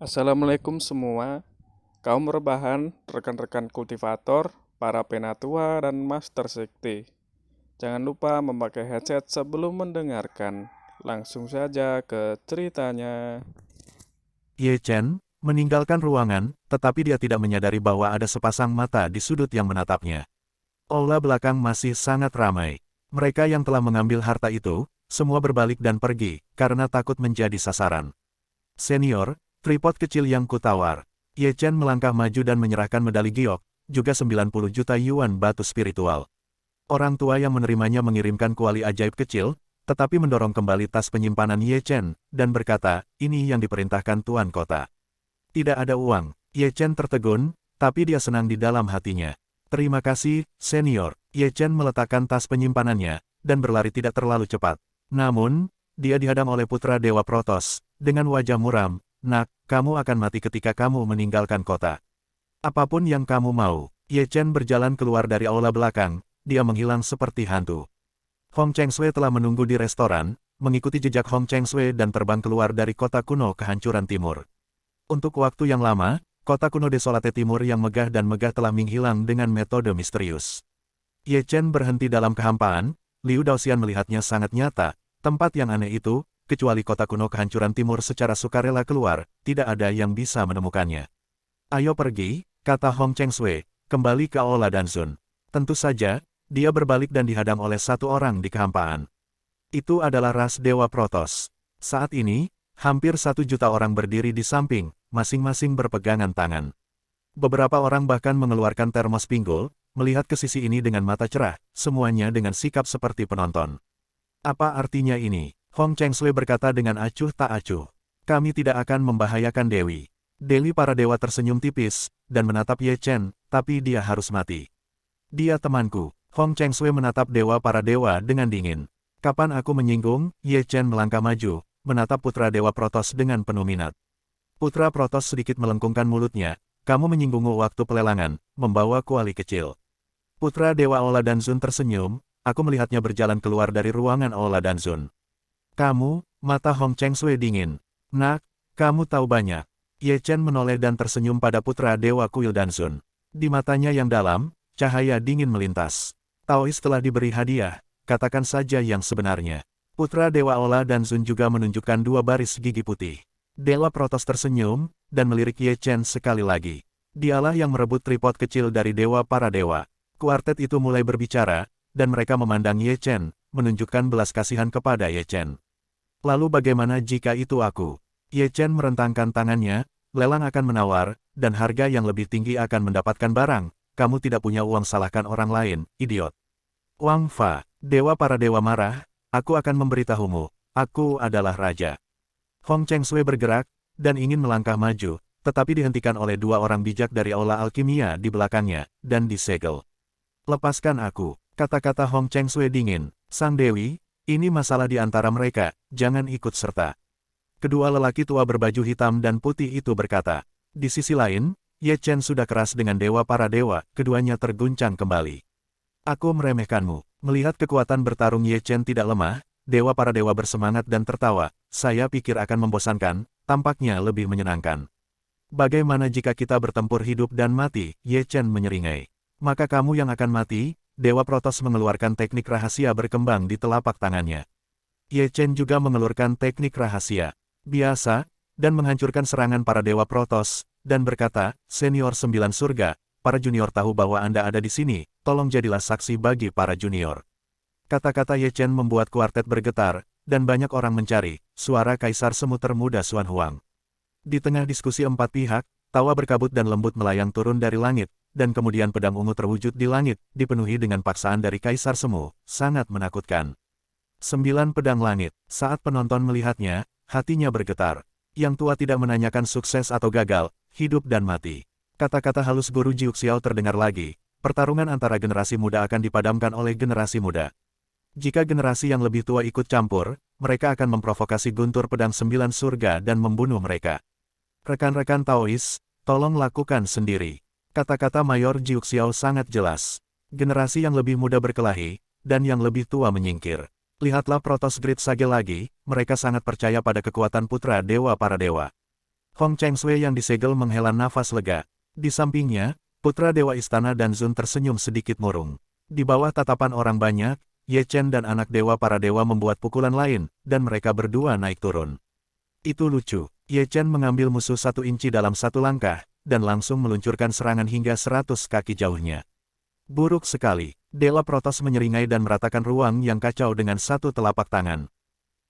Assalamualaikum semua, kaum rebahan, rekan-rekan kultivator, para penatua, dan master sekte. Jangan lupa memakai headset sebelum mendengarkan. Langsung saja ke ceritanya. Ye Chen meninggalkan ruangan, tetapi dia tidak menyadari bahwa ada sepasang mata di sudut yang menatapnya. Aula belakang masih sangat ramai. Mereka yang telah mengambil harta itu, semua berbalik dan pergi, karena takut menjadi sasaran. Senior, tripod kecil yang kutawar. Ye Chen melangkah maju dan menyerahkan medali giok, juga 90 juta yuan batu spiritual. Orang tua yang menerimanya mengirimkan kuali ajaib kecil, tetapi mendorong kembali tas penyimpanan Ye Chen, dan berkata, ini yang diperintahkan Tuan Kota. Tidak ada uang. Ye Chen tertegun, tapi dia senang di dalam hatinya. Terima kasih, senior. Ye Chen meletakkan tas penyimpanannya, dan berlari tidak terlalu cepat. Namun, dia dihadang oleh putra Dewa Protos, dengan wajah muram. Nak, kamu akan mati ketika kamu meninggalkan kota. Apapun yang kamu mau. Ye Chen berjalan keluar dari aula belakang, dia menghilang seperti hantu. Hong Chengsui telah menunggu di restoran, mengikuti jejak Hong Chengsui dan terbang keluar dari kota kuno kehancuran timur. Untuk waktu yang lama, kota kuno Desolate Timur yang megah dan megah telah menghilang dengan metode misterius. Ye Chen berhenti dalam kehampaan, Liu Daoxian melihatnya sangat nyata, tempat yang aneh itu, kecuali kota kuno kehancuran timur secara sukarela keluar, tidak ada yang bisa menemukannya. Ayo pergi, kata Hong Chengsui, kembali ke Aula Danzun. Tentu saja, dia berbalik dan dihadang oleh satu orang di kehampaan. Itu adalah ras Dewa Protos. Saat ini, hampir 1 juta orang berdiri di samping, masing-masing berpegangan tangan. Beberapa orang bahkan mengeluarkan termos pinggul, melihat ke sisi ini dengan mata cerah, semuanya dengan sikap seperti penonton. Apa artinya ini? Hong Chengsui berkata dengan acuh tak acuh. Kami tidak akan membahayakan Dewi. Dewi para dewa tersenyum tipis, dan menatap Ye Chen, tapi dia harus mati. Dia temanku. Hong Chengsui menatap dewa para dewa dengan dingin. Kapan aku menyinggung? Ye Chen melangkah maju, menatap putra Dewa Protos dengan penuh minat. Putra Protos sedikit melengkungkan mulutnya, kamu menyinggungku waktu pelelangan, membawa kuali kecil. Putra Dewa Aula Danzun tersenyum, aku melihatnya berjalan keluar dari ruangan Aula Danzun. Kamu, mata Hong Chengsui dingin. Nak, kamu tahu banyak. Ye Chen menoleh dan tersenyum pada putra Dewa Kuil Danzun. Di matanya yang dalam, cahaya dingin melintas. Taois telah diberi hadiah, katakan saja yang sebenarnya. Putra Dewa Aula Danzun juga menunjukkan 2 baris gigi putih. Dewa Protos tersenyum, dan melirik Ye Chen sekali lagi. Dialah yang merebut tripod kecil dari dewa para dewa. Kuartet itu mulai berbicara, dan mereka memandang Ye Chen, menunjukkan belas kasihan kepada Ye Chen. Lalu bagaimana jika itu aku? Ye Chen merentangkan tangannya, lelang akan menawar, dan harga yang lebih tinggi akan mendapatkan barang. Kamu tidak punya uang, salahkan orang lain, idiot. Wang Fa, dewa para dewa marah, aku akan memberitahumu, aku adalah raja. Hong Chengsui bergerak, dan ingin melangkah maju, tetapi dihentikan oleh 2 orang bijak dari aula alkimia di belakangnya, dan disegel. Lepaskan aku, kata-kata Hong Chengsui dingin. Sang Dewi, ini masalah di antara mereka, jangan ikut serta. Kedua lelaki tua berbaju hitam dan putih itu berkata. Di sisi lain, Ye Chen sudah keras dengan dewa para dewa, keduanya terguncang kembali. Aku meremehkanmu. Melihat kekuatan bertarung Ye Chen tidak lemah, dewa para dewa bersemangat dan tertawa. Saya pikir akan membosankan, tampaknya lebih menyenangkan. Bagaimana jika kita bertempur hidup dan mati? Ye Chen menyeringai. Maka kamu yang akan mati. Dewa Protos mengeluarkan teknik rahasia berkembang di telapak tangannya. Ye Chen juga mengeluarkan teknik rahasia biasa, dan menghancurkan serangan para Dewa Protos, dan berkata, Senior 9 surga, para junior tahu bahwa Anda ada di sini, tolong jadilah saksi bagi para junior. Kata-kata Ye Chen membuat kuartet bergetar, dan banyak orang mencari, suara Kaisar Semu termuda Xuan Huang. Di tengah diskusi 4 pihak, tawa berkabut dan lembut melayang turun dari langit, dan kemudian pedang ungu terwujud di langit, dipenuhi dengan paksaan dari Kaisar Semu, sangat menakutkan. 9 pedang langit, saat penonton melihatnya, hatinya bergetar. Yang tua tidak menanyakan sukses atau gagal, hidup dan mati. Kata-kata halus guru Jiuxiao terdengar lagi, pertarungan antara generasi muda akan dipadamkan oleh generasi muda. Jika generasi yang lebih tua ikut campur, mereka akan memprovokasi guntur pedang 9 surga dan membunuh mereka. Rekan-rekan Taois, tolong lakukan sendiri. Kata-kata Mayor Jiuxiao sangat jelas. Generasi yang lebih muda berkelahi, dan yang lebih tua menyingkir. Lihatlah Protos Grid Sage lagi, mereka sangat percaya pada kekuatan putra dewa para dewa. Hong Chengsui yang disegel menghela nafas lega. Di sampingnya, putra dewa istana dan Zun tersenyum sedikit murung. Di bawah tatapan orang banyak, Ye Chen dan anak dewa para dewa membuat pukulan lain, dan mereka berdua naik turun. Itu lucu. Ye Chen mengambil musuh 1 inci dalam 1 langkah, dan langsung meluncurkan serangan hingga 100 kaki jauhnya. Buruk sekali. Dewa Protos menyeringai dan meratakan ruang yang kacau dengan 1 telapak tangan.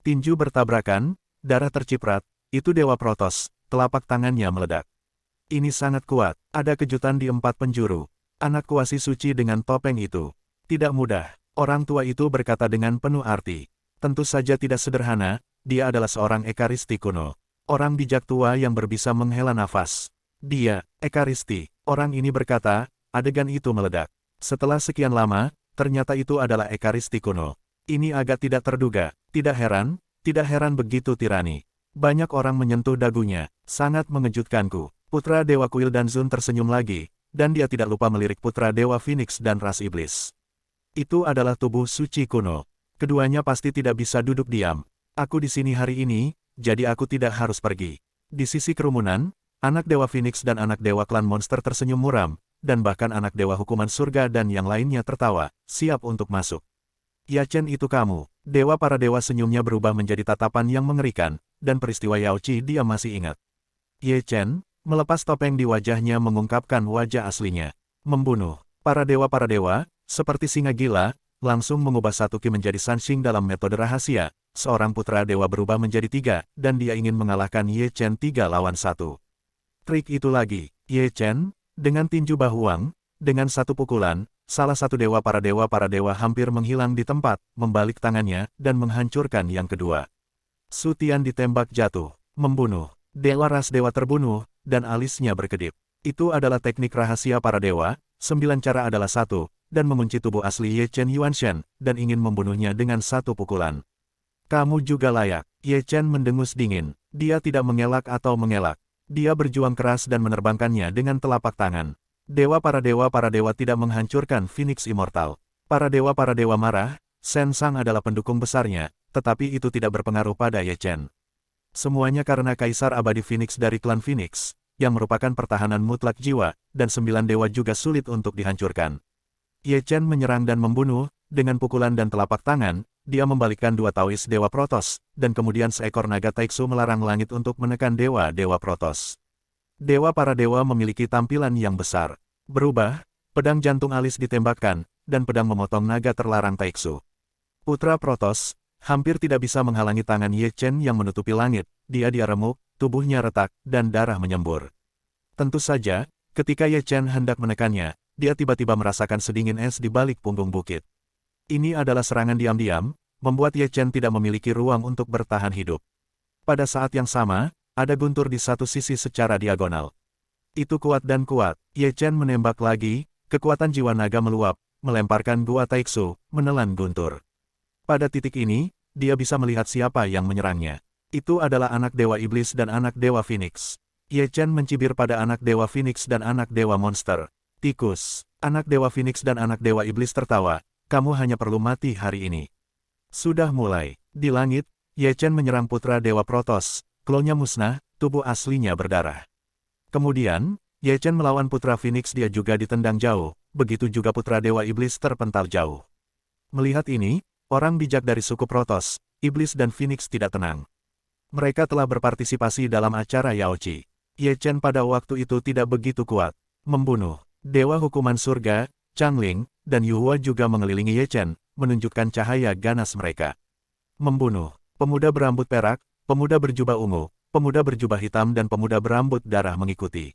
Tinju bertabrakan, darah terciprat, itu Dewa Protos, telapak tangannya meledak. Ini sangat kuat, ada kejutan di 4 penjuru. Anak kuasi suci dengan topeng itu. Tidak mudah, orang tua itu berkata dengan penuh arti. Tentu saja tidak sederhana, dia adalah seorang Ekaristi kuno. Orang bijak tua yang berbisa menghela nafas. Dia, Ekaristi, orang ini berkata, adegan itu meledak. Setelah sekian lama, ternyata itu adalah Ekaristi kuno. Ini agak tidak terduga, tidak heran begitu tirani. Banyak orang menyentuh dagunya, sangat mengejutkanku. Putra Dewa Kuil dan Zun tersenyum lagi, dan dia tidak lupa melirik Putra Dewa Phoenix dan ras iblis. Itu adalah tubuh suci kuno. Keduanya pasti tidak bisa duduk diam. Aku di sini hari ini, jadi aku tidak harus pergi. Di sisi kerumunan, anak Dewa Phoenix dan anak Dewa Klan Monster tersenyum muram, dan bahkan anak Dewa Hukuman Surga dan yang lainnya tertawa, siap untuk masuk. Ya Chen, itu kamu. Dewa para dewa senyumnya berubah menjadi tatapan yang mengerikan, dan peristiwa Yao Qi dia masih ingat. Ye Chen, melepas topeng di wajahnya mengungkapkan wajah aslinya. Membunuh. Para dewa, seperti singa gila, langsung mengubah 1 ki menjadi Sanxing dalam metode rahasia. Seorang putra dewa berubah menjadi 3, dan dia ingin mengalahkan Ye Chen 3 lawan 1. Trik itu lagi, Ye Chen, dengan tinju bahuang, dengan 1 pukulan, salah satu dewa para dewa hampir menghilang di tempat, membalik tangannya, dan menghancurkan yang kedua. Su Tian ditembak jatuh, membunuh. Dewa ras dewa terbunuh, dan alisnya berkedip. Itu adalah teknik rahasia para dewa, 9 cara adalah 1, dan mengunci tubuh asli Ye Chen Yuanshen, dan ingin membunuhnya dengan 1 pukulan. Kamu juga layak. Ye Chen mendengus dingin. Dia tidak mengelak atau mengelak. Dia berjuang keras dan menerbangkannya dengan telapak tangan. Dewa para dewa tidak menghancurkan Phoenix Immortal. Para dewa marah, Shen Sang adalah pendukung besarnya, tetapi itu tidak berpengaruh pada Ye Chen. Semuanya karena Kaisar Abadi Phoenix dari klan Phoenix, yang merupakan pertahanan mutlak jiwa, dan 9 dewa juga sulit untuk dihancurkan. Ye Chen menyerang dan membunuh, dengan pukulan dan telapak tangan, dia membalikkan 2 Taois Dewa Protos, dan kemudian seekor naga Taiksu melarang langit untuk menekan Dewa Protos. Dewa para dewa memiliki tampilan yang besar. Berubah, pedang jantung alis ditembakkan, dan pedang memotong naga terlarang Taiksu. Putra Protos, hampir tidak bisa menghalangi tangan Ye Chen yang menutupi langit, dia remuk, tubuhnya retak, dan darah menyembur. Tentu saja, ketika Ye Chen hendak menekannya, dia tiba-tiba merasakan sedingin es di balik punggung bukit. Ini adalah serangan diam-diam, membuat Ye Chen tidak memiliki ruang untuk bertahan hidup. Pada saat yang sama, ada guntur di satu sisi secara diagonal. Itu kuat dan kuat. Ye Chen menembak lagi, kekuatan jiwa naga meluap, melemparkan gua Taiksu, menelan guntur. Pada titik ini, dia bisa melihat siapa yang menyerangnya. Itu adalah anak Dewa Iblis dan anak Dewa Phoenix. Ye Chen mencibir pada anak Dewa Phoenix dan anak Dewa Monster. Tikus. Anak Dewa Phoenix dan anak Dewa Iblis tertawa. Kamu hanya perlu mati hari ini. Sudah mulai. Di langit, Ye Chen menyerang putra Dewa Protos. Klonya musnah, tubuh aslinya berdarah. Kemudian, Ye Chen melawan putra Phoenix, dia juga ditendang jauh. Begitu juga putra Dewa Iblis terpental jauh. Melihat ini, orang bijak dari suku Protos, Iblis dan Phoenix tidak tenang. Mereka telah berpartisipasi dalam acara Yao Qi. Ye Chen pada waktu itu tidak begitu kuat. Membunuh. Dewa Hukuman Surga, Changling, dan Yuhua juga mengelilingi Ye Chen, menunjukkan cahaya ganas mereka. Membunuh. Pemuda berambut perak, pemuda berjubah ungu, pemuda berjubah hitam dan pemuda berambut darah mengikuti.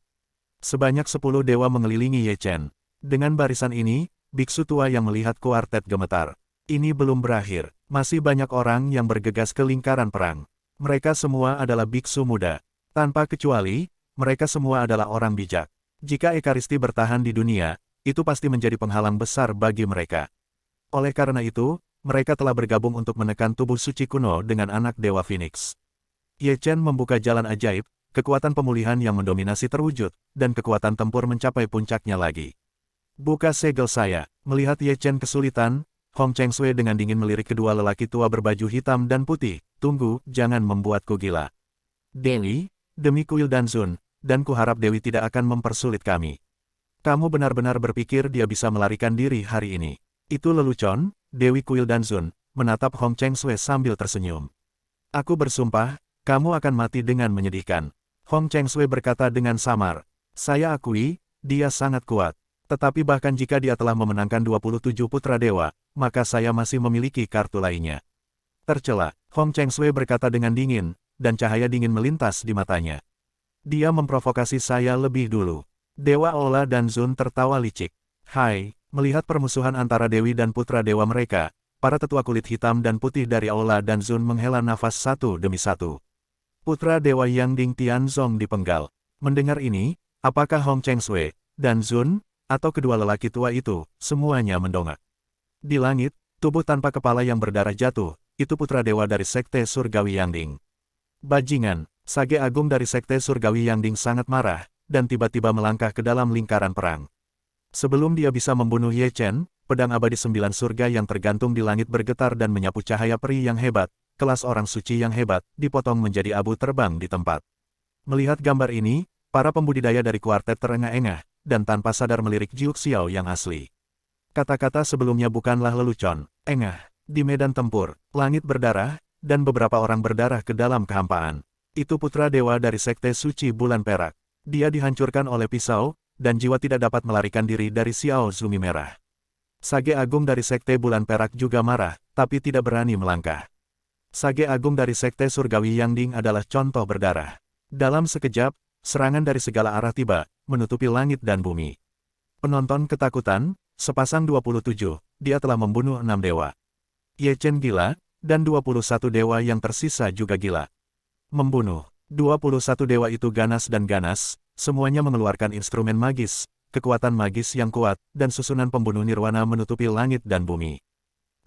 Sebanyak 10 dewa mengelilingi Ye Chen. Dengan barisan ini, biksu tua yang melihat kuartet gemetar. Ini belum berakhir. Masih banyak orang yang bergegas ke lingkaran perang. Mereka semua adalah biksu muda. Tanpa kecuali, mereka semua adalah orang bijak. Jika Ekaristi bertahan di dunia, itu pasti menjadi penghalang besar bagi mereka. Oleh karena itu, mereka telah bergabung untuk menekan tubuh suci kuno dengan anak Dewa Phoenix. Ye Chen membuka jalan ajaib, kekuatan pemulihan yang mendominasi terwujud, dan kekuatan tempur mencapai puncaknya lagi. Buka segel saya. Melihat Ye Chen kesulitan, Hong Chengsui dengan dingin melirik kedua lelaki tua berbaju hitam dan putih. Tunggu, jangan membuatku gila. Dewi, Demi Kuil Danzun, dan kuharap Dewi tidak akan mempersulit kami. Kamu benar-benar berpikir dia bisa melarikan diri hari ini? Itu lelucon, Dewi Kuil Danzun, menatap Hong Cheng Sui sambil tersenyum. Aku bersumpah, kamu akan mati dengan menyedihkan. Hong Cheng Sui berkata dengan samar. Saya akui, dia sangat kuat. Tetapi bahkan jika dia telah memenangkan 27 putra dewa, maka saya masih memiliki kartu lainnya. Tercela, Hong Cheng Sui berkata dengan dingin, dan cahaya dingin melintas di matanya. Dia memprovokasi saya lebih dulu. Dewa Ola dan Zun tertawa licik. Hai, melihat permusuhan antara Dewi dan putra dewa mereka, para tetua kulit hitam dan putih dari Ola dan Zun menghela nafas satu demi satu. Putra dewa Yang Ding Tianzong dipenggal. Mendengar ini, apakah Hong Cheng Sui dan Zun, atau kedua lelaki tua itu, semuanya mendongak. Di langit, tubuh tanpa kepala yang berdarah jatuh, itu putra dewa dari Sekte Surgawi Yang Ding. Bajingan, Sage Agung dari Sekte Surgawi Yang Ding sangat marah, dan tiba-tiba melangkah ke dalam lingkaran perang. Sebelum dia bisa membunuh Ye Chen, pedang abadi 9 surga yang tergantung di langit bergetar dan menyapu cahaya peri yang hebat, kelas orang suci yang hebat, dipotong menjadi abu terbang di tempat. Melihat gambar ini, para pembudidaya dari kuartet terengah-engah, dan tanpa sadar melirik Jiu Xiao yang asli. Kata-kata sebelumnya bukanlah lelucon, engah. Di medan tempur, langit berdarah, dan beberapa orang berdarah ke dalam kehampaan. Itu putra dewa dari Sekte Suci Bulan Perak. Dia dihancurkan oleh pisau, dan jiwa tidak dapat melarikan diri dari Xiao Zumi Merah. Sage Agung dari Sekte Bulan Perak juga marah, tapi tidak berani melangkah. Sage Agung dari Sekte Surgawi Yang Ding adalah contoh berdarah. Dalam sekejap, serangan dari segala arah tiba, menutupi langit dan bumi. Penonton ketakutan, sepasang 27, dia telah membunuh 6 dewa. Ye Chen gila, dan 21 dewa yang tersisa juga gila. Membunuh 21 dewa itu ganas dan ganas, semuanya mengeluarkan instrumen magis, kekuatan magis yang kuat, dan susunan pembunuh nirwana menutupi langit dan bumi.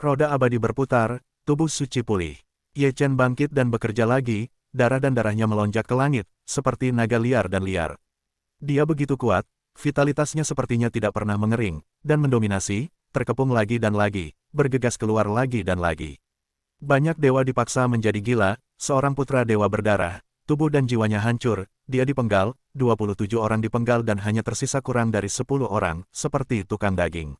Roda abadi berputar, tubuh suci pulih. Ye Chen bangkit dan bekerja lagi, darah dan darahnya melonjak ke langit, seperti naga liar dan liar. Dia begitu kuat, vitalitasnya sepertinya tidak pernah mengering, dan mendominasi, terkepung lagi dan lagi, bergegas keluar lagi dan lagi. Banyak dewa dipaksa menjadi gila, seorang putra dewa berdarah, tubuh dan jiwanya hancur, dia dipenggal, 27 orang dipenggal dan hanya tersisa kurang dari 10 orang, seperti tukang daging.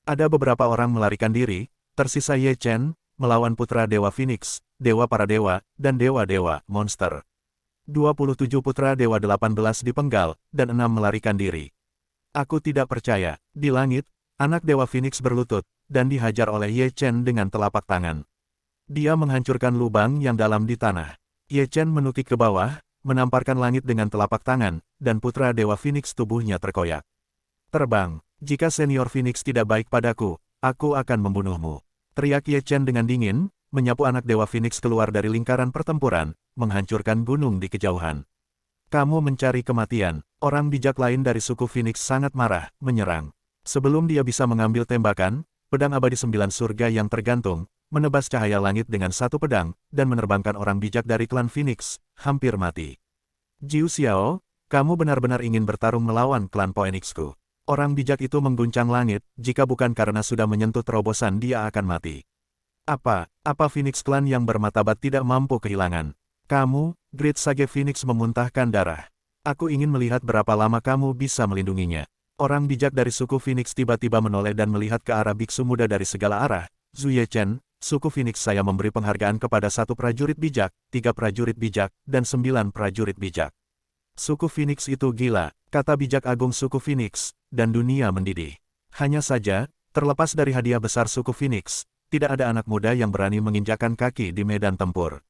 Ada beberapa orang melarikan diri, tersisa Ye Chen, melawan putra dewa Phoenix, dewa para dewa, dan dewa-dewa monster. 27 putra dewa 18 dipenggal, dan 6 melarikan diri. Aku tidak percaya, di langit, anak dewa Phoenix berlutut, dan dihajar oleh Ye Chen dengan telapak tangan. Dia menghancurkan lubang yang dalam di tanah. Ye Chen menukik ke bawah, menamparkan langit dengan telapak tangan, dan putra dewa Phoenix tubuhnya terkoyak. Terbang, jika senior Phoenix tidak baik padaku, aku akan membunuhmu. Teriak Ye Chen dengan dingin, menyapu anak dewa Phoenix keluar dari lingkaran pertempuran, menghancurkan gunung di kejauhan. Kamu mencari kematian, orang bijak lain dari suku Phoenix sangat marah, menyerang. Sebelum dia bisa mengambil tembakan, pedang abadi 9 surga yang tergantung, menebas cahaya langit dengan satu pedang, dan menerbangkan orang bijak dari klan Phoenix, hampir mati. Jiu Xiao, kamu benar-benar ingin bertarung melawan klan Phoenixku. Orang bijak itu mengguncang langit, jika bukan karena sudah menyentuh terobosan dia akan mati. Apa Phoenix klan yang bermartabat tidak mampu kehilangan? Kamu, Great Sage Phoenix memuntahkan darah. Aku ingin melihat berapa lama kamu bisa melindunginya. Orang bijak dari suku Phoenix tiba-tiba menoleh dan melihat ke arah biksu muda dari segala arah. Zhu Ye Chen, suku Phoenix saya memberi penghargaan kepada 1 prajurit bijak, 3 prajurit bijak, dan 9 prajurit bijak. Suku Phoenix itu gila, kata bijak agung suku Phoenix, dan dunia mendidih. Hanya saja, terlepas dari hadiah besar suku Phoenix, tidak ada anak muda yang berani menginjakan kaki di medan tempur.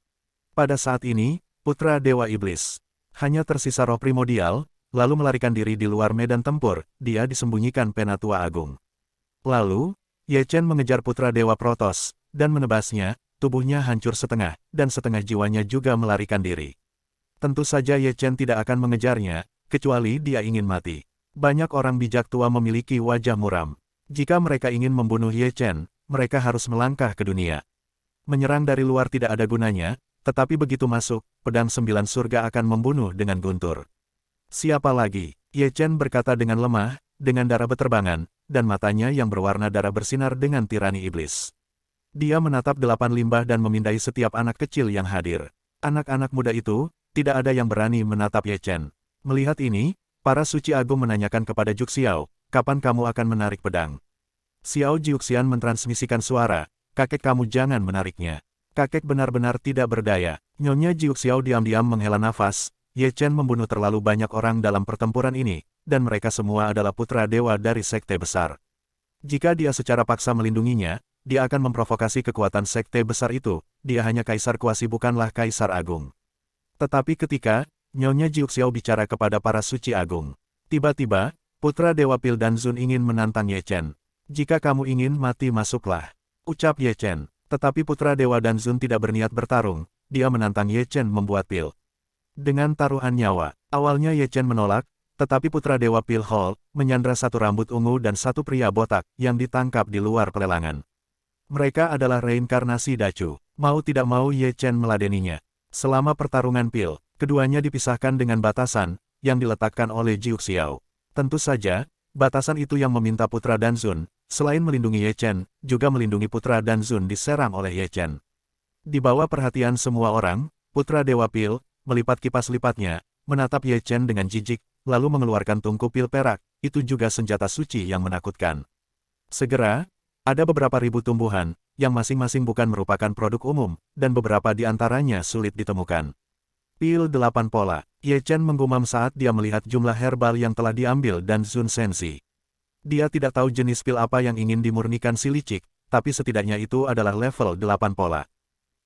Pada saat ini, putra Dewa Iblis hanya tersisa roh primordial, lalu melarikan diri di luar medan tempur, dia disembunyikan Penatua Agung. Lalu, Ye Chen mengejar putra Dewa Protos, dan menebasnya, tubuhnya hancur setengah, dan setengah jiwanya juga melarikan diri. Tentu saja Ye Chen tidak akan mengejarnya, kecuali dia ingin mati. Banyak orang bijak tua memiliki wajah muram. Jika mereka ingin membunuh Ye Chen, mereka harus melangkah ke dunia. Menyerang dari luar tidak ada gunanya, tetapi begitu masuk, pedang 9 surga akan membunuh dengan guntur. Siapa lagi? Ye Chen berkata dengan lemah, dengan darah beterbangan, dan matanya yang berwarna darah bersinar dengan tirani iblis. Dia menatap 8 limbah dan memindai setiap anak kecil yang hadir. Anak-anak muda itu, tidak ada yang berani menatap Ye Chen. Melihat ini, para suci agung menanyakan kepada Juk Xiao, kapan kamu akan menarik pedang? Xiao Jiuxian mentransmisikan suara, kakek kamu jangan menariknya. Kakek benar-benar tidak berdaya. Nyonya Jiuxiao diam-diam menghela nafas. Ye Chen membunuh terlalu banyak orang dalam pertempuran ini, dan mereka semua adalah putra dewa dari sekte besar. Jika dia secara paksa melindunginya, dia akan memprovokasi kekuatan sekte besar itu. Dia hanya kaisar kuasi bukanlah kaisar agung. Tetapi ketika Nyonya Jiuxiao bicara kepada para suci agung, tiba-tiba, putra dewa Pil dan Zun ingin menantang Ye Chen. Jika kamu ingin mati masuklah, ucap Ye Chen. Tetapi putra dewa dan Zun tidak berniat bertarung, dia menantang Ye Chen membuat pil. Dengan taruhan nyawa, awalnya Ye Chen menolak, tetapi putra dewa Pil Hall menyandra satu rambut ungu dan satu pria botak yang ditangkap di luar pelelangan. Mereka adalah reinkarnasi Dacu. Mau tidak mau Ye Chen meladeninya. Selama pertarungan pil, keduanya dipisahkan dengan batasan yang diletakkan oleh Jiu Xiao. Tentu saja, batasan itu yang meminta putra dan Zun, selain melindungi Ye Chen, juga melindungi putra dan Zun diserang oleh Ye Chen. Di bawah perhatian semua orang, putra Dewa Pil melipat kipas lipatnya, menatap Ye Chen dengan jijik, lalu mengeluarkan tungku pil perak. Itu juga senjata suci yang menakutkan. Segera, ada beberapa ribu tumbuhan, yang masing-masing bukan merupakan produk umum, dan beberapa di antaranya sulit ditemukan. Pil 8 pola. Ye Chen menggumam saat dia melihat jumlah herbal yang telah diambil dan Zun Sensi. Dia tidak tahu jenis pil apa yang ingin dimurnikan si licik, tapi setidaknya itu adalah level 8 pola.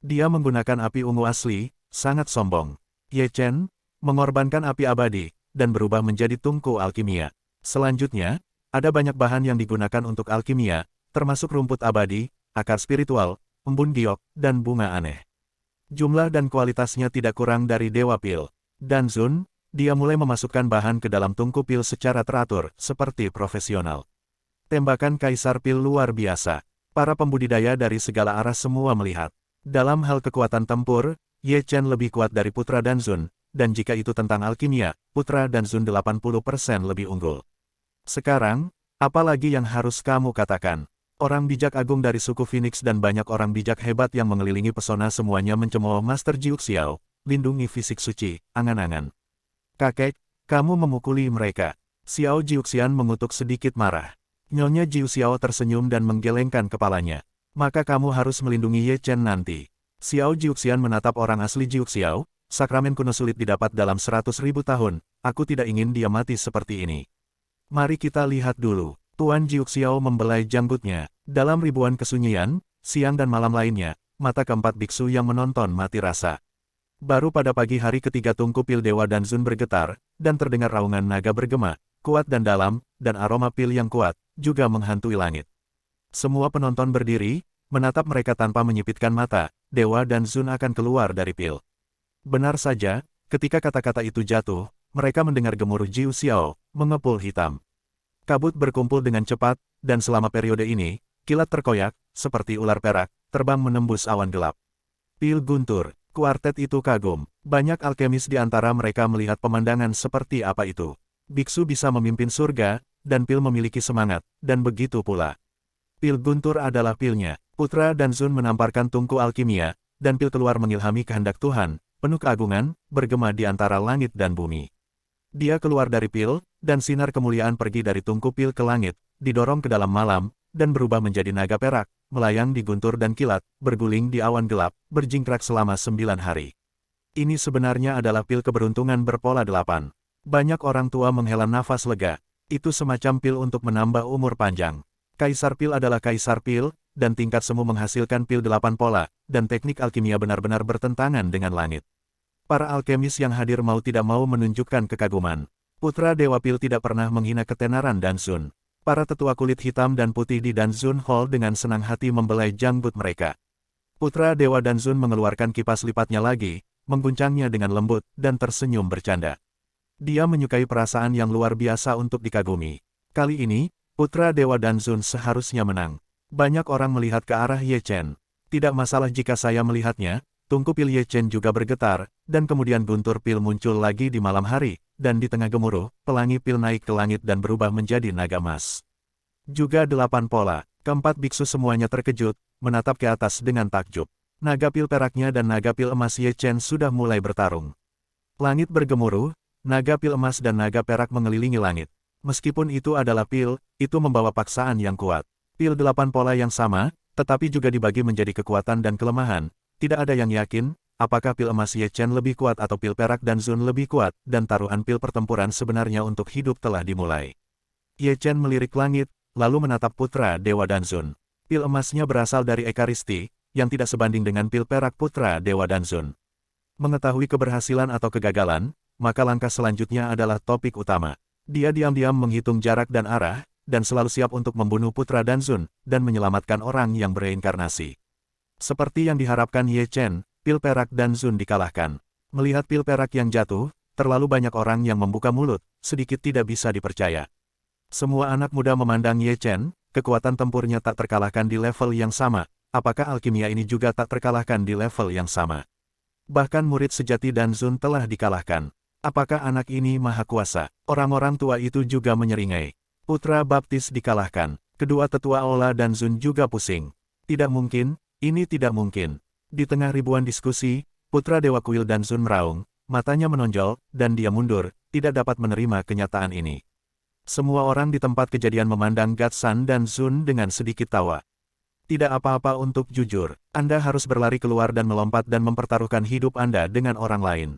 Dia menggunakan api ungu asli, sangat sombong. Ye Chen mengorbankan api abadi, dan berubah menjadi tungku alkimia. Selanjutnya, ada banyak bahan yang digunakan untuk alkimia, termasuk rumput abadi, akar spiritual, embun giok, dan bunga aneh. Jumlah dan kualitasnya tidak kurang dari Dewa Pil. Dan Zun, dia mulai memasukkan bahan ke dalam tungku pil secara teratur, seperti profesional. Tembakan Kaisar Pil luar biasa. Para pembudidaya dari segala arah semua melihat. Dalam hal kekuatan tempur, Ye Chen lebih kuat dari Putra dan Zun, dan jika itu tentang alkimia, Putra dan Zun 80% lebih unggul. Sekarang, apalagi yang harus kamu katakan? Orang bijak agung dari suku Phoenix dan banyak orang bijak hebat yang mengelilingi pesona semuanya mencemooh Master Jiu Xiao, lindungi fisik suci, angan-angan. Kakek, kamu memukuli mereka. Xiao Jiuxian mengutuk sedikit marah. Nyonya Jiu Xiao tersenyum dan menggelengkan kepalanya. Maka kamu harus melindungi Ye Chen nanti. Xiao Jiuxian menatap orang asli Jiu Xiao, sakramen kuno sulit didapat dalam 100.000 tahun, aku tidak ingin dia mati seperti ini. Mari kita lihat dulu. Tuan Jiu Xiao membelai janggutnya. Dalam ribuan kesunyian, siang dan malam lainnya, mata keempat biksu yang menonton mati rasa. Baru pada pagi hari ketiga tungku pil Dewa dan Zun bergetar, dan terdengar raungan naga bergema, kuat dan dalam, dan aroma pil yang kuat, juga menghantui langit. Semua penonton berdiri, menatap mereka tanpa menyipitkan mata. Dewa dan Zun akan keluar dari pil. Benar saja, ketika kata-kata itu jatuh, mereka mendengar gemuruh Jiu Xiao, mengepul hitam. Kabut berkumpul dengan cepat, dan selama periode ini, kilat terkoyak, seperti ular perak, terbang menembus awan gelap. Pil guntur, kuartet itu kagum. Banyak alkemis di antara mereka melihat pemandangan seperti apa itu. Biksu bisa memimpin surga, dan Pil memiliki semangat, dan begitu pula. Pil guntur adalah pilnya. Putra dan Zun menamparkan tungku alkimia, dan Pil keluar mengilhami kehendak Tuhan, penuh keagungan, bergema di antara langit dan bumi. Dia keluar dari pil, dan sinar kemuliaan pergi dari tungku pil ke langit, didorong ke dalam malam, dan berubah menjadi naga perak, melayang di guntur dan kilat, berguling di awan gelap, berjingkrak selama 9 hari. Ini sebenarnya adalah pil keberuntungan berpola 8. Banyak orang tua menghela nafas lega. Itu semacam pil untuk menambah umur panjang. Kaisar pil adalah kaisar pil, dan tingkat semu menghasilkan pil 8 pola, dan teknik alkimia benar-benar bertentangan dengan langit. Para alkemis yang hadir mau tidak mau menunjukkan kekaguman. Putra Dewa Pil tidak pernah menghina ketenaran Dan Zun. Para tetua kulit hitam dan putih di Dan Zun Hall dengan senang hati membelai janggut mereka. Putra Dewa Dan Zun mengeluarkan kipas lipatnya lagi, mengguncangnya dengan lembut, dan tersenyum bercanda. Dia menyukai perasaan yang luar biasa untuk dikagumi. Kali ini, Putra Dewa Dan Zun seharusnya menang. Banyak orang melihat ke arah Ye Chen. Tidak masalah jika saya melihatnya. Tungku pil Ye Chen juga bergetar, dan kemudian guntur pil muncul lagi di malam hari, dan di tengah gemuruh, pelangi pil naik ke langit dan berubah menjadi naga emas. Juga 8 pola, keempat biksu semuanya terkejut, menatap ke atas dengan takjub. Naga pil peraknya dan naga pil emas Ye Chen sudah mulai bertarung. Langit bergemuruh, naga pil emas dan naga perak mengelilingi langit. Meskipun itu adalah pil, itu membawa paksaan yang kuat. Pil 8 pola yang sama, tetapi juga dibagi menjadi kekuatan dan kelemahan. Tidak ada yang yakin, apakah pil emas Ye Chen lebih kuat atau pil perak dan Zun lebih kuat, dan taruhan pil pertempuran sebenarnya untuk hidup telah dimulai. Ye Chen melirik langit, lalu menatap putra Dewa Danzun. Pil emasnya berasal dari Ekaristi, yang tidak sebanding dengan pil perak putra Dewa Danzun. Mengetahui keberhasilan atau kegagalan, maka langkah selanjutnya adalah topik utama. Dia diam-diam menghitung jarak dan arah, dan selalu siap untuk membunuh putra Danzun, dan menyelamatkan orang yang bereinkarnasi. Seperti yang diharapkan Ye Chen, pil perak Danzun dikalahkan. Melihat pil perak yang jatuh, terlalu banyak orang yang membuka mulut, sedikit tidak bisa dipercaya. Semua anak muda memandang Ye Chen, kekuatan tempurnya tak terkalahkan di level yang sama, apakah alkimia ini juga tak terkalahkan di level yang sama? Bahkan murid sejati Danzun telah dikalahkan. Apakah anak ini maha kuasa? Orang-orang tua itu juga menyeringai. Putra baptis dikalahkan. Kedua tetua Aula dan Zun juga pusing. Tidak mungkin, ini tidak mungkin. Di tengah ribuan diskusi, putra Dewa Kuil dan Zun meraung, matanya menonjol, dan dia mundur, tidak dapat menerima kenyataan ini. Semua orang di tempat kejadian memandang Gatsan dan Zun dengan sedikit tawa. Tidak apa-apa untuk jujur, Anda harus berlari keluar dan melompat dan mempertaruhkan hidup Anda dengan orang lain.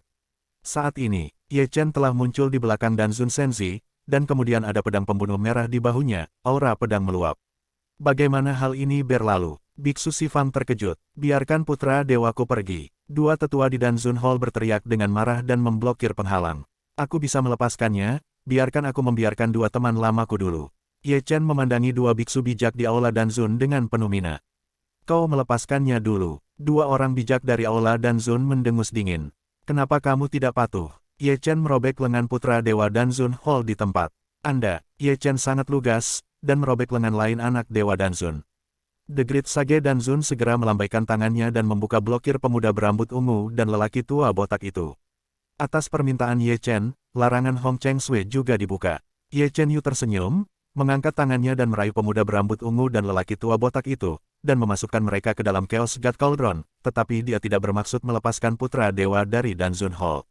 Saat ini, Ye Chen telah muncul di belakang Danzun Senzi, dan kemudian ada pedang pembunuh merah di bahunya, aura pedang meluap. Bagaimana hal ini berlalu? Biksu Sifang terkejut. Biarkan putra dewaku pergi. Dua tetua di Danzun Hall berteriak dengan marah dan memblokir penghalang. Aku bisa melepaskannya, biarkan aku membiarkan dua teman lamaku dulu. Ye Chen memandangi dua biksu bijak di Aula Danzun dengan penuh minat. Kau melepaskannya dulu. Dua orang bijak dari Aula Danzun mendengus dingin. Kenapa kamu tidak patuh? Ye Chen merobek lengan putra Dewa Danzun Hall di tempat. Anda, Ye Chen sangat lugas, dan merobek lengan lain anak Dewa Danzun. The Great Sage Danzun segera melambaikan tangannya dan membuka blokir pemuda berambut ungu dan lelaki tua botak itu. Atas permintaan Ye Chen, larangan Hong Cheng Sui juga dibuka. Ye Chen Yu tersenyum, mengangkat tangannya dan meraih pemuda berambut ungu dan lelaki tua botak itu, dan memasukkan mereka ke dalam Chaos God Cauldron, tetapi dia tidak bermaksud melepaskan putra dewa dari Danzun Hall.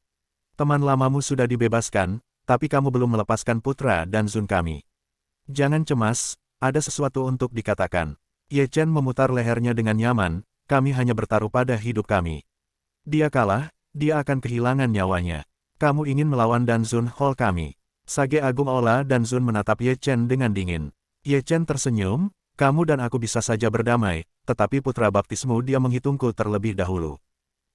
Teman lamamu sudah dibebaskan, tapi kamu belum melepaskan putra Danzun kami. Jangan cemas, ada sesuatu untuk dikatakan. Ye Chen memutar lehernya dengan nyaman, kami hanya bertaruh pada hidup kami. Dia kalah, dia akan kehilangan nyawanya. Kamu ingin melawan Danzun Hall kami. Sage Agung Aula dan Zun menatap Ye Chen dengan dingin. Ye Chen tersenyum, kamu dan aku bisa saja berdamai, tetapi putra baptismu dia menghitungku terlebih dahulu.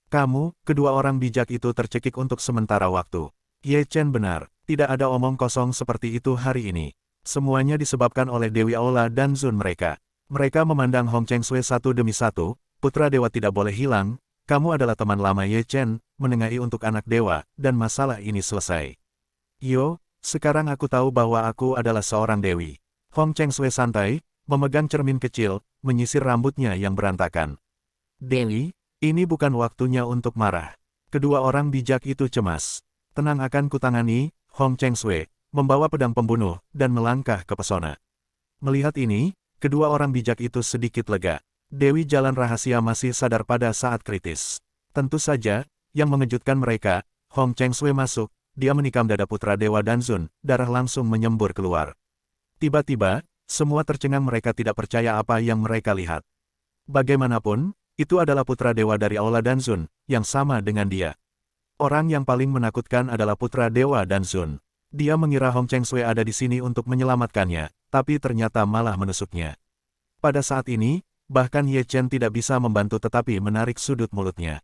Kamu, kedua orang bijak itu tercekik untuk sementara waktu. Ye Chen benar, tidak ada omong kosong seperti itu hari ini. Semuanya disebabkan oleh Dewi Aula dan Zun mereka. Mereka memandang Hong Cheng Sui satu demi satu, putra dewa tidak boleh hilang, kamu adalah teman lama Ye Chen, menengahi untuk anak dewa, dan masalah ini selesai. Yo, sekarang aku tahu bahwa aku adalah seorang dewi. Hong Cheng Sui santai, memegang cermin kecil, menyisir rambutnya yang berantakan. Dewi, ini bukan waktunya untuk marah. Kedua orang bijak itu cemas. Tenang akan kutangani, Hong Cheng Sui, membawa pedang pembunuh, dan melangkah ke pesona. Melihat ini, kedua orang bijak itu sedikit lega. Dewi Jalan Rahasia masih sadar pada saat kritis. Tentu saja, yang mengejutkan mereka, Hong Cheng Sui masuk, dia menikam dada putra Dewa Danzun, darah langsung menyembur keluar. Tiba-tiba, semua tercengang mereka tidak percaya apa yang mereka lihat. Bagaimanapun, itu adalah putra Dewa dari Aula Danzun, yang sama dengan dia. Orang yang paling menakutkan adalah putra Dewa Danzun. Dia mengira Hong Cheng Sui ada di sini untuk menyelamatkannya, tapi ternyata malah menusuknya. Pada saat ini, bahkan Ye Chen tidak bisa membantu tetapi menarik sudut mulutnya.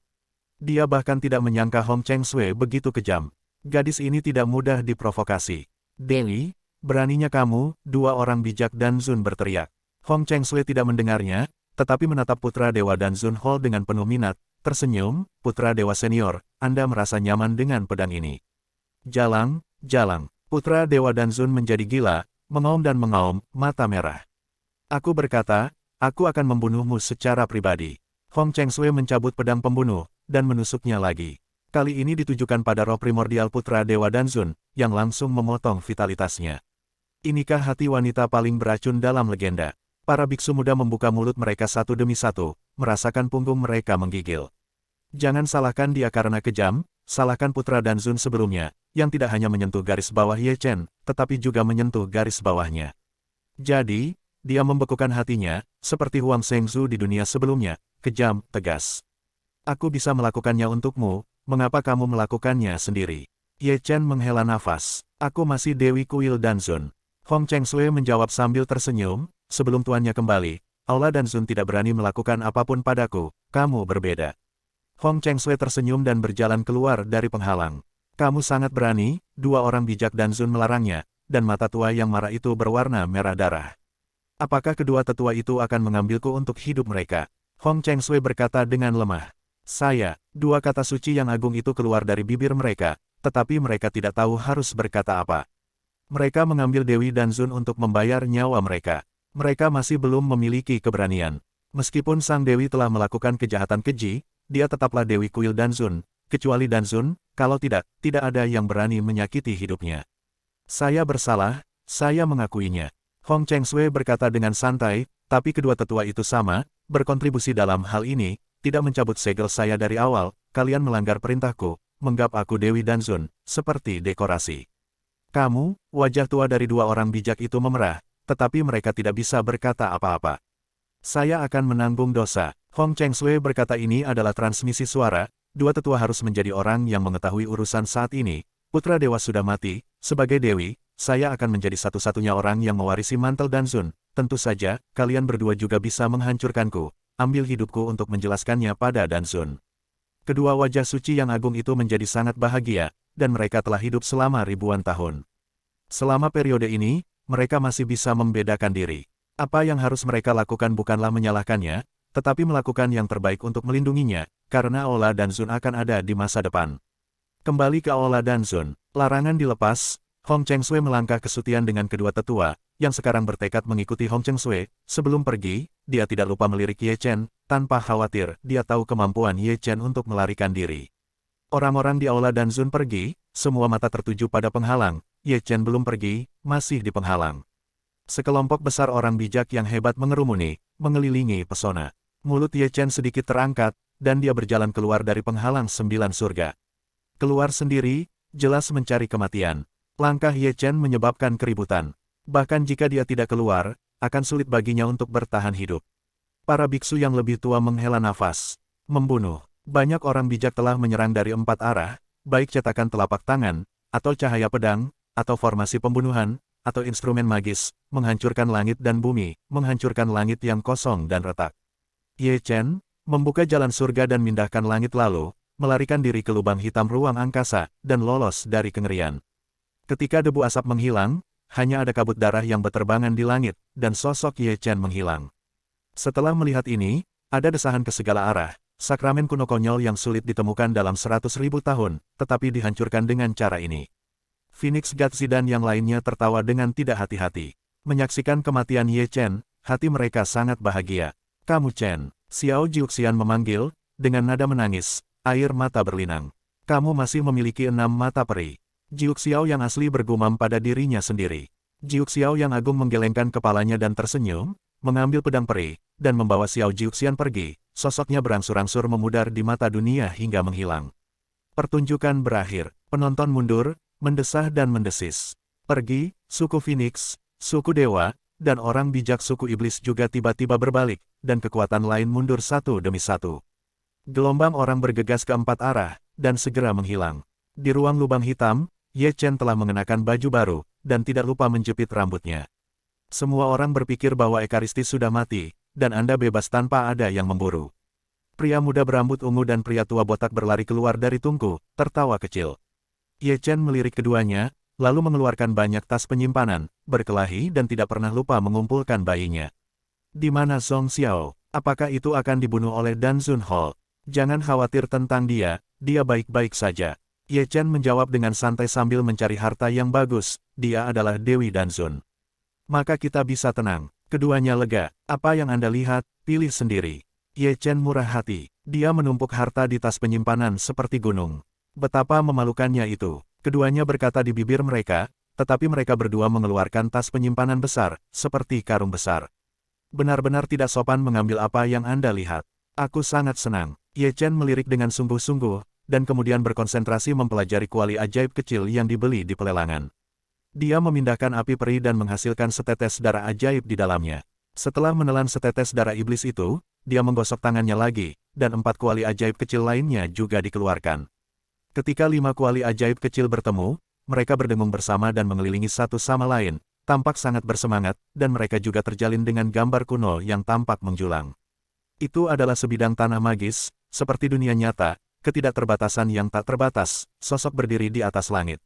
Dia bahkan tidak menyangka Hong Cheng Sui begitu kejam. Gadis ini tidak mudah diprovokasi. Dewi, beraninya kamu, dua orang bijak Danzun berteriak. Hong Cheng Sui tidak mendengarnya, tetapi menatap putra Dewa Danzun Hall dengan penuh minat, tersenyum, putra Dewa Senior, Anda merasa nyaman dengan pedang ini. Jalang, jalang, putra Dewa Danzun menjadi gila, mengaum dan mengaum, mata merah. Aku berkata, aku akan membunuhmu secara pribadi. Hong Cheng Sui mencabut pedang pembunuh, dan menusuknya lagi. Kali ini ditujukan pada roh primordial putra Dewa Danzun, yang langsung memotong vitalitasnya. Inikah hati wanita paling beracun dalam legenda? Para biksu muda membuka mulut mereka satu demi satu, merasakan punggung mereka menggigil. Jangan salahkan dia karena kejam, salahkan putra Danzun sebelumnya, yang tidak hanya menyentuh garis bawah Ye Chen, tetapi juga menyentuh garis bawahnya. Jadi, dia membekukan hatinya, seperti Huang Shengzu di dunia sebelumnya, kejam, tegas. Aku bisa melakukannya untukmu, mengapa kamu melakukannya sendiri? Ye Chen menghela nafas. Aku masih Dewi Kuil Danzun. Hong Chengsui menjawab sambil tersenyum, sebelum tuannya kembali, Aula Danzun tidak berani melakukan apapun padaku, kamu berbeda. Hong Chengsui tersenyum dan berjalan keluar dari penghalang. Kamu sangat berani, dua orang bijak Danzun melarangnya, dan mata tua yang marah itu berwarna merah darah. Apakah kedua tetua itu akan mengambilku untuk hidup mereka? Hong Chengsui berkata dengan lemah. Saya, dua kata suci yang agung itu keluar dari bibir mereka, tetapi mereka tidak tahu harus berkata apa. Mereka mengambil Dewi Danzun untuk membayar nyawa mereka. Mereka masih belum memiliki keberanian. Meskipun sang Dewi telah melakukan kejahatan keji, dia tetaplah Dewi Kuil Danzun. Kecuali Danzun, kalau tidak, tidak ada yang berani menyakiti hidupnya. Saya bersalah, saya mengakuinya. Hong Chengsui berkata dengan santai, tapi kedua tetua itu sama, berkontribusi dalam hal ini, tidak mencabut segel saya dari awal, kalian melanggar perintahku, menganggap aku Dewi Danzun, seperti dekorasi. Kamu, wajah tua dari dua orang bijak itu memerah, tetapi mereka tidak bisa berkata apa-apa. Saya akan menanggung dosa. Hong Chengsui berkata ini adalah transmisi suara, dua tetua harus menjadi orang yang mengetahui urusan saat ini, putra dewa sudah mati, sebagai Dewi, saya akan menjadi satu-satunya orang yang mewarisi mantel Danzun, tentu saja, kalian berdua juga bisa menghancurkanku, ambil hidupku untuk menjelaskannya pada Danzun. Kedua wajah suci yang agung itu menjadi sangat bahagia, dan mereka telah hidup selama ribuan tahun. Selama periode ini, mereka masih bisa membedakan diri. Apa yang harus mereka lakukan bukanlah menyalahkannya, tetapi melakukan yang terbaik untuk melindunginya, karena Aula Danzun akan ada di masa depan. Kembali ke Aula Danzun, larangan dilepas, Hong Chengsui melangkah kesutian dengan kedua tetua, yang sekarang bertekad mengikuti Hong Chengsui. Sebelum pergi, dia tidak lupa melirik Ye Chen, tanpa khawatir, dia tahu kemampuan Ye Chen untuk melarikan diri. Orang-orang di Aula Danzun pergi, semua mata tertuju pada penghalang, Ye Chen belum pergi, masih di penghalang. Sekelompok besar orang bijak yang hebat mengerumuni, mengelilingi pesona. Mulut Ye Chen sedikit terangkat, dan dia berjalan keluar dari penghalang 9 surga. Keluar sendiri, jelas mencari kematian. Langkah Ye Chen menyebabkan keributan. Bahkan jika dia tidak keluar, akan sulit baginya untuk bertahan hidup. Para biksu yang lebih tua menghela nafas. Membunuh. Banyak orang bijak telah menyerang dari 4 arah, baik cetakan telapak tangan, atau cahaya pedang, atau formasi pembunuhan, atau instrumen magis, menghancurkan langit dan bumi, menghancurkan langit yang kosong dan retak. Ye Chen, membuka jalan surga dan mindahkan langit lalu, melarikan diri ke lubang hitam ruang angkasa, dan lolos dari kengerian. Ketika debu asap menghilang, hanya ada kabut darah yang berterbangan di langit, dan sosok Ye Chen menghilang. Setelah melihat ini, ada desahan ke segala arah, sakramen kuno konyol yang sulit ditemukan dalam 100.000 tahun, tetapi dihancurkan dengan cara ini. Phoenix Guards dan yang lainnya tertawa dengan tidak hati-hati. Menyaksikan kematian Ye Chen, hati mereka sangat bahagia. Kamu Chen, Xiao Jiuxian memanggil, dengan nada menangis, air mata berlinang. Kamu masih memiliki 6 mata peri. Jiuxiao yang asli bergumam pada dirinya sendiri. Jiuxiao yang agung menggelengkan kepalanya dan tersenyum, mengambil pedang peri, dan membawa Xiao Jiuxian pergi, sosoknya berangsur-angsur memudar di mata dunia hingga menghilang. Pertunjukan berakhir, penonton mundur, mendesah dan mendesis. Pergi, suku Phoenix, suku Dewa, dan orang bijak suku Iblis juga tiba-tiba berbalik, dan kekuatan lain mundur satu demi satu. Gelombang orang bergegas ke 4 arah, dan segera menghilang. Di ruang lubang hitam, Ye Chen telah mengenakan baju baru, dan tidak lupa menjepit rambutnya. Semua orang berpikir bahwa Ekaristi sudah mati, dan Anda bebas tanpa ada yang memburu. Pria muda berambut ungu dan pria tua botak berlari keluar dari tungku, tertawa kecil. Ye Chen melirik keduanya, lalu mengeluarkan banyak tas penyimpanan, berkelahi dan tidak pernah lupa mengumpulkan bayinya. Di mana Song Xiao? Apakah itu akan dibunuh oleh Danzun Hall? Jangan khawatir tentang dia baik-baik saja. Ye Chen menjawab dengan santai sambil mencari harta yang bagus, dia adalah Dewi Danzun. Maka kita bisa tenang. Keduanya lega. Apa yang Anda lihat, pilih sendiri. Ye Chen murah hati. Dia menumpuk harta di tas penyimpanan seperti gunung. Betapa memalukannya itu. Keduanya berkata di bibir mereka, tetapi mereka berdua mengeluarkan tas penyimpanan besar, seperti karung besar. Benar-benar tidak sopan mengambil apa yang Anda lihat. Aku sangat senang. Ye Chen melirik dengan sungguh-sungguh, dan kemudian berkonsentrasi mempelajari kuali ajaib kecil yang dibeli di pelelangan. Dia memindahkan api peri dan menghasilkan setetes darah ajaib di dalamnya. Setelah menelan setetes darah iblis itu, dia menggosok tangannya lagi, dan 4 kuali ajaib kecil lainnya juga dikeluarkan. Ketika 5 kuali ajaib kecil bertemu, mereka berdengung bersama dan mengelilingi satu sama lain, tampak sangat bersemangat, dan mereka juga terjalin dengan gambar kuno yang tampak menjulang. Itu adalah sebidang tanah magis, seperti dunia nyata, ketidakterbatasan yang tak terbatas, sosok berdiri di atas langit.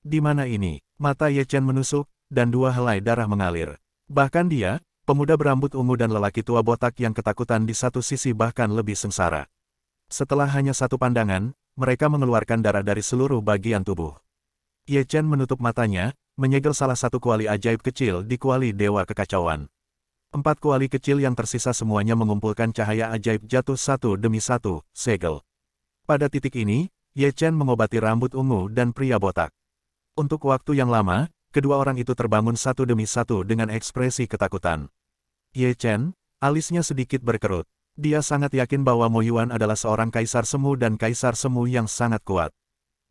Di mana ini? Mata Ye Chen menusuk, dan 2 helai darah mengalir. Bahkan dia, pemuda berambut ungu dan lelaki tua botak yang ketakutan di satu sisi bahkan lebih sengsara. Setelah hanya satu pandangan, mereka mengeluarkan darah dari seluruh bagian tubuh. Ye Chen menutup matanya, menyegel salah satu kuali ajaib kecil di kuali Dewa Kekacauan. 4 kuali kecil yang tersisa semuanya mengumpulkan cahaya ajaib jatuh satu demi satu, segel. Pada titik ini, Ye Chen mengobati rambut ungu dan pria botak. Untuk waktu yang lama, kedua orang itu terbangun satu demi satu dengan ekspresi ketakutan. Ye Chen, alisnya sedikit berkerut. Dia sangat yakin bahwa Mo Yuan adalah seorang kaisar semu dan kaisar semu yang sangat kuat.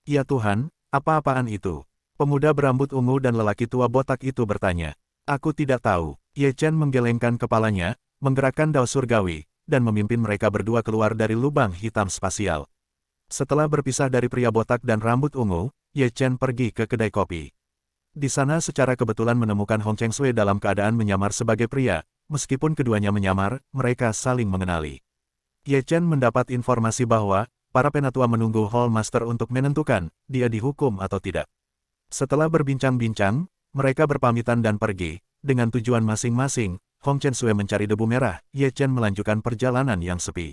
Ya Tuhan, apa-apaan itu? Pemuda berambut ungu dan lelaki tua botak itu bertanya. Aku tidak tahu. Ye Chen menggelengkan kepalanya, menggerakkan dao surgawi, dan memimpin mereka berdua keluar dari lubang hitam spasial. Setelah berpisah dari pria botak dan rambut ungu, Ye Chen pergi ke kedai kopi. Di sana secara kebetulan menemukan Hong Cheng Sui dalam keadaan menyamar sebagai pria. Meskipun keduanya menyamar, mereka saling mengenali. Ye Chen mendapat informasi bahwa para penatua menunggu Hall Master untuk menentukan dia dihukum atau tidak. Setelah berbincang-bincang, mereka berpamitan dan pergi. Dengan tujuan masing-masing, Hong Cheng Sui mencari debu merah, Ye Chen melanjutkan perjalanan yang sepi.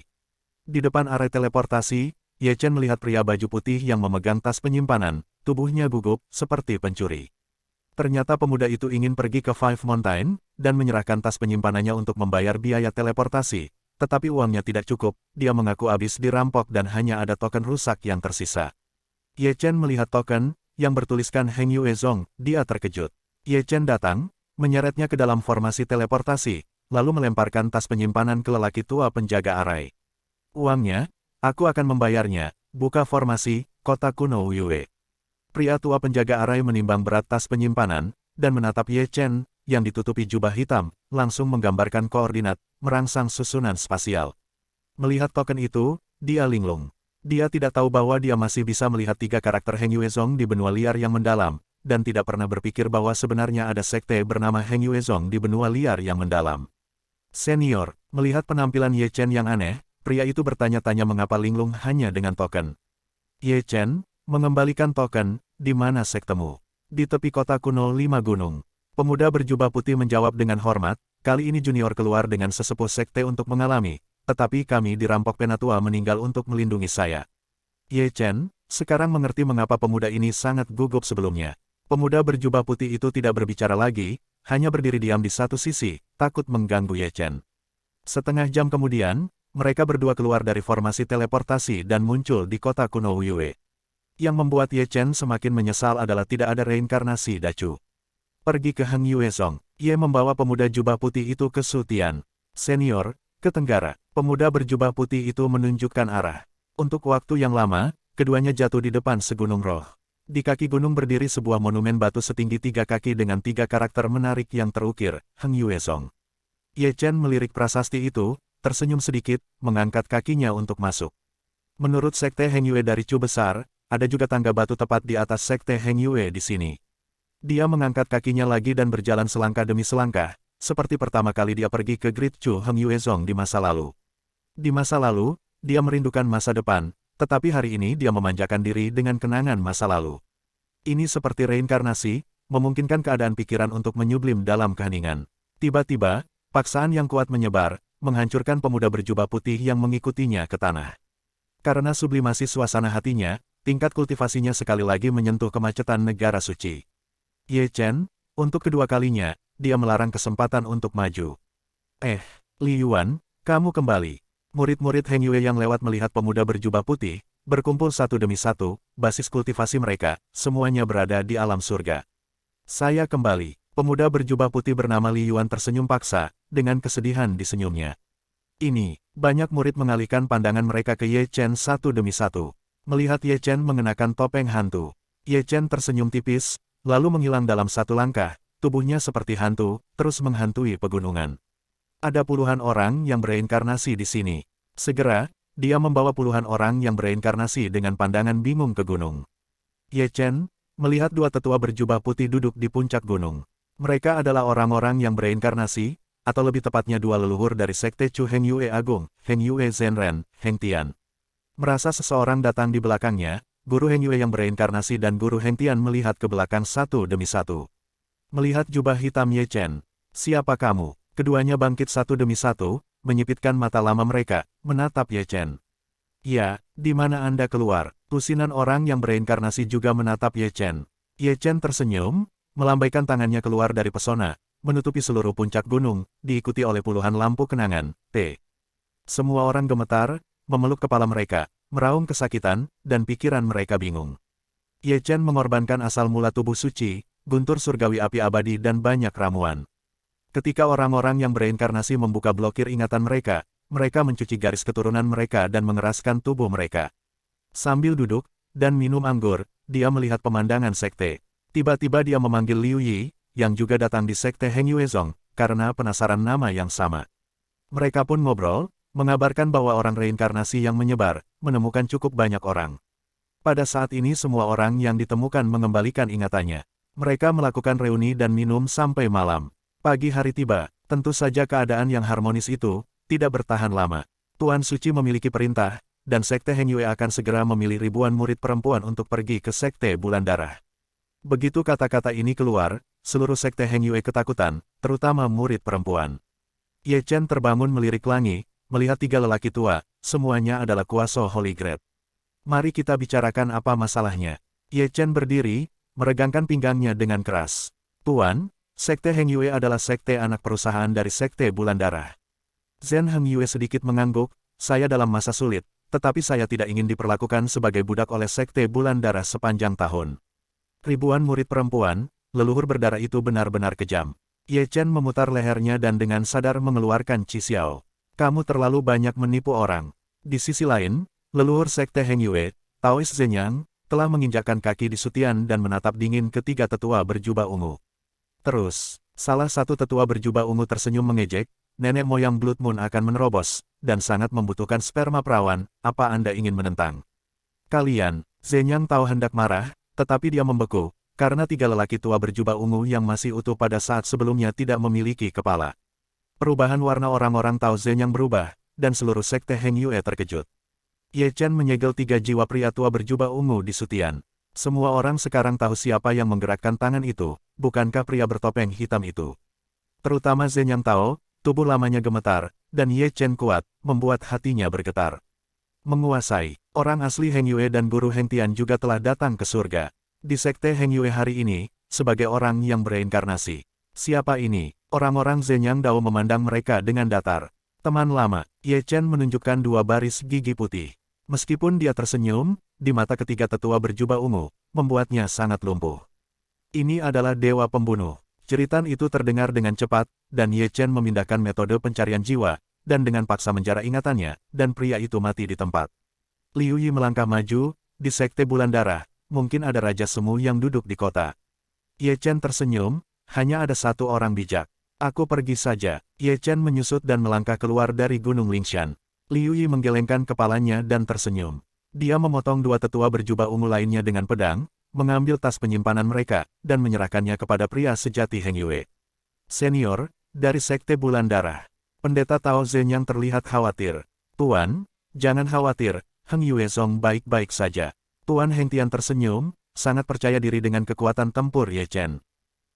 Di depan area teleportasi, Ye Chen melihat pria baju putih yang memegang tas penyimpanan, tubuhnya gugup, seperti pencuri. Ternyata pemuda itu ingin pergi ke Five Mountain, dan menyerahkan tas penyimpanannya untuk membayar biaya teleportasi, tetapi uangnya tidak cukup, dia mengaku habis dirampok dan hanya ada token rusak yang tersisa. Ye Chen melihat token, yang bertuliskan Heng Yue Zong, dia terkejut. Ye Chen datang, menyeretnya ke dalam formasi teleportasi, lalu melemparkan tas penyimpanan ke lelaki tua penjaga arai. Uangnya, aku akan membayarnya, buka formasi, kota kuno Yue. Pria tua penjaga arai menimbang berat tas penyimpanan, dan menatap Ye Chen, yang ditutupi jubah hitam, langsung menggambarkan koordinat, merangsang susunan spasial. Melihat token itu, dia linglung. Dia tidak tahu bahwa dia masih bisa melihat 3 karakter Heng Yue Zong di benua liar yang mendalam, dan tidak pernah berpikir bahwa sebenarnya ada sekte bernama Heng Yue Zong di benua liar yang mendalam. Senior, melihat penampilan Ye Chen yang aneh, pria itu bertanya-tanya mengapa linglung hanya dengan token. Ye Chen, mengembalikan token, di mana sektemu? Di tepi kota kuno 5 gunung. Pemuda berjubah putih menjawab dengan hormat, kali ini junior keluar dengan sesepuh sekte untuk mengalami, tetapi kami dirampok penatua meninggal untuk melindungi saya. Ye Chen, sekarang mengerti mengapa pemuda ini sangat gugup sebelumnya. Pemuda berjubah putih itu tidak berbicara lagi, hanya berdiri diam di satu sisi, takut mengganggu Ye Chen. Setengah jam kemudian, mereka berdua keluar dari formasi teleportasi dan muncul di kota kuno Yue. Yang membuat Ye Chen semakin menyesal adalah tidak ada reinkarnasi Dacu. Pergi ke Heng Yue Zong, Ye membawa pemuda jubah putih itu ke Sutian. Senior, ke tenggara. Pemuda berjubah putih itu menunjukkan arah. Untuk waktu yang lama, keduanya jatuh di depan segunung roh. Di kaki gunung berdiri sebuah monumen batu setinggi 3 kaki dengan 3 karakter menarik yang terukir, Heng Yue Zong. Ye Chen melirik prasasti itu, tersenyum sedikit, mengangkat kakinya untuk masuk. Menurut sekte Heng Yue dari Chu Besar, ada juga tangga batu tepat di atas sekte Heng Yue di sini. Dia mengangkat kakinya lagi dan berjalan selangkah demi selangkah, seperti pertama kali dia pergi ke Great Chu Heng Yue Zong di masa lalu. Di masa lalu, dia merindukan masa depan, tetapi hari ini dia memanjakan diri dengan kenangan masa lalu. Ini seperti reinkarnasi, memungkinkan keadaan pikiran untuk menyublim dalam keheningan. Tiba-tiba, paksaan yang kuat menyebar, menghancurkan pemuda berjubah putih yang mengikutinya ke tanah. Karena sublimasi suasana hatinya, tingkat kultivasinya sekali lagi menyentuh kemacetan negara suci. Ye Chen, untuk kedua kalinya, dia melarang kesempatan untuk maju. Li Yuan, kamu kembali. Murid-murid Heng Yue yang lewat melihat pemuda berjubah putih, berkumpul satu demi satu, basis kultivasi mereka, semuanya berada di alam surga. Saya kembali. Pemuda berjubah putih bernama Li Yuan tersenyum paksa, dengan kesedihan di senyumnya. Ini, banyak murid mengalihkan pandangan mereka ke Ye Chen satu demi satu. Melihat Ye Chen mengenakan topeng hantu, Ye Chen tersenyum tipis, lalu menghilang dalam satu langkah, tubuhnya seperti hantu, terus menghantui pegunungan. Ada puluhan orang yang bereinkarnasi di sini. Segera, dia membawa puluhan orang yang bereinkarnasi dengan pandangan bingung ke gunung. Ye Chen melihat dua tetua berjubah putih duduk di puncak gunung. Mereka adalah orang-orang yang bereinkarnasi, atau lebih tepatnya dua leluhur dari sekte Chu Heng Yue Agung, Heng Yue Zhenren, Heng Tian. Merasa seseorang datang di belakangnya, guru Heng Yue yang bereinkarnasi dan guru Heng Tian melihat ke belakang satu demi satu. Melihat jubah hitam Ye Chen, "Siapa kamu?" Keduanya bangkit satu demi satu, menyipitkan mata lama mereka, menatap Ye Chen. "Ya, di mana Anda keluar?" Lusinan orang yang bereinkarnasi juga menatap Ye Chen. Ye Chen tersenyum, melambaikan tangannya keluar dari pesona, menutupi seluruh puncak gunung, diikuti oleh puluhan lampu kenangan, T. Semua orang gemetar, memeluk kepala mereka, meraung kesakitan, dan pikiran mereka bingung. Ye Chen mengorbankan asal mula tubuh suci, guntur surgawi api abadi dan banyak ramuan. Ketika orang-orang yang bereinkarnasi membuka blokir ingatan mereka, mereka mencuci garis keturunan mereka dan mengeraskan tubuh mereka. Sambil duduk dan minum anggur, dia melihat pemandangan sekte. Tiba-tiba dia memanggil Liu Yi, yang juga datang di sekte Heng Yuezong, karena penasaran nama yang sama. Mereka pun ngobrol, mengabarkan bahwa orang reinkarnasi yang menyebar, menemukan cukup banyak orang. Pada saat ini semua orang yang ditemukan mengembalikan ingatannya. Mereka melakukan reuni dan minum sampai malam. Pagi hari tiba, tentu saja keadaan yang harmonis itu tidak bertahan lama. Tuan Suci memiliki perintah, dan Sekte Heng Yue akan segera memilih ribuan murid perempuan untuk pergi ke Sekte Bulan Darah. Begitu kata-kata ini keluar, seluruh Sekte Heng Yue ketakutan, terutama murid perempuan. Ye Chen terbangun melirik langit, melihat tiga lelaki tua, semuanya adalah kuasa Holy Grail. "Mari kita bicarakan apa masalahnya." Ye Chen berdiri, meregangkan pinggangnya dengan keras. "Tuan, Sekte Heng Yue adalah sekte anak perusahaan dari Sekte Bulan Darah." Zhen Heng Yue sedikit mengangguk, "Saya dalam masa sulit, tetapi saya tidak ingin diperlakukan sebagai budak oleh Sekte Bulan Darah sepanjang tahun." Ribuan murid perempuan, leluhur berdarah itu benar-benar kejam. Ye Chen memutar lehernya dan dengan sadar mengeluarkan Qi Xiao. "Kamu terlalu banyak menipu orang." Di sisi lain, leluhur Sekte Heng Yue, Taois Zenyang, telah menginjakkan kaki di Sutian dan menatap dingin ketiga tetua berjubah ungu. Terus, salah satu tetua berjubah ungu tersenyum mengejek, "Nenek moyang Blood Moon akan menerobos, dan sangat membutuhkan sperma perawan, apa Anda ingin menentang?" "Kalian," Zenyang tahu hendak marah, tetapi dia membeku, karena tiga lelaki tua berjubah ungu yang masih utuh pada saat sebelumnya tidak memiliki kepala. Perubahan warna orang-orang tahu Zenyang berubah, dan seluruh sekte Heng Yue terkejut. Ye Chen menyegel tiga jiwa pria tua berjubah ungu di Sutian. Semua orang sekarang tahu siapa yang menggerakkan tangan itu, bukankah pria bertopeng hitam itu? Terutama Zenyang tahu, tubuh lamanya gemetar, dan Ye Chen kuat, membuat hatinya bergetar. Menguasai, orang asli Heng Yue dan guru Heng Tian juga telah datang ke surga. Di sekte Heng Yue hari ini, sebagai orang yang bereinkarnasi. Siapa ini? Orang-orang Zenyang Dao memandang mereka dengan datar. Teman lama, Ye Chen menunjukkan dua baris gigi putih. Meskipun dia tersenyum, di mata ketiga tetua berjubah ungu, membuatnya sangat lumpuh. Ini adalah dewa pembunuh. Jeritan itu terdengar dengan cepat, dan Ye Chen memindahkan metode pencarian jiwa, dan dengan paksa menjara ingatannya, dan pria itu mati di tempat. Liu Yi melangkah maju, di sekte Bulan Darah, mungkin ada Raja Semu yang duduk di kota. Ye Chen tersenyum, hanya ada satu orang bijak. "Aku pergi saja." Ye Chen menyusut dan melangkah keluar dari Gunung Lingshan. Liu Yi menggelengkan kepalanya dan tersenyum. Dia memotong dua tetua berjubah ungu lainnya dengan pedang, mengambil tas penyimpanan mereka, dan menyerahkannya kepada pria sejati Heng Yue. "Senior, dari Sekte Bulan Darah." Pendeta Tao Zenyang terlihat khawatir. "Tuan, jangan khawatir, Heng Yue Song baik-baik saja." Tuan Heng Tian tersenyum, sangat percaya diri dengan kekuatan tempur Ye Chen.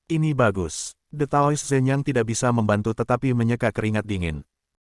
"Ini bagus." The Taoist Zenyang tidak bisa membantu tetapi menyeka keringat dingin.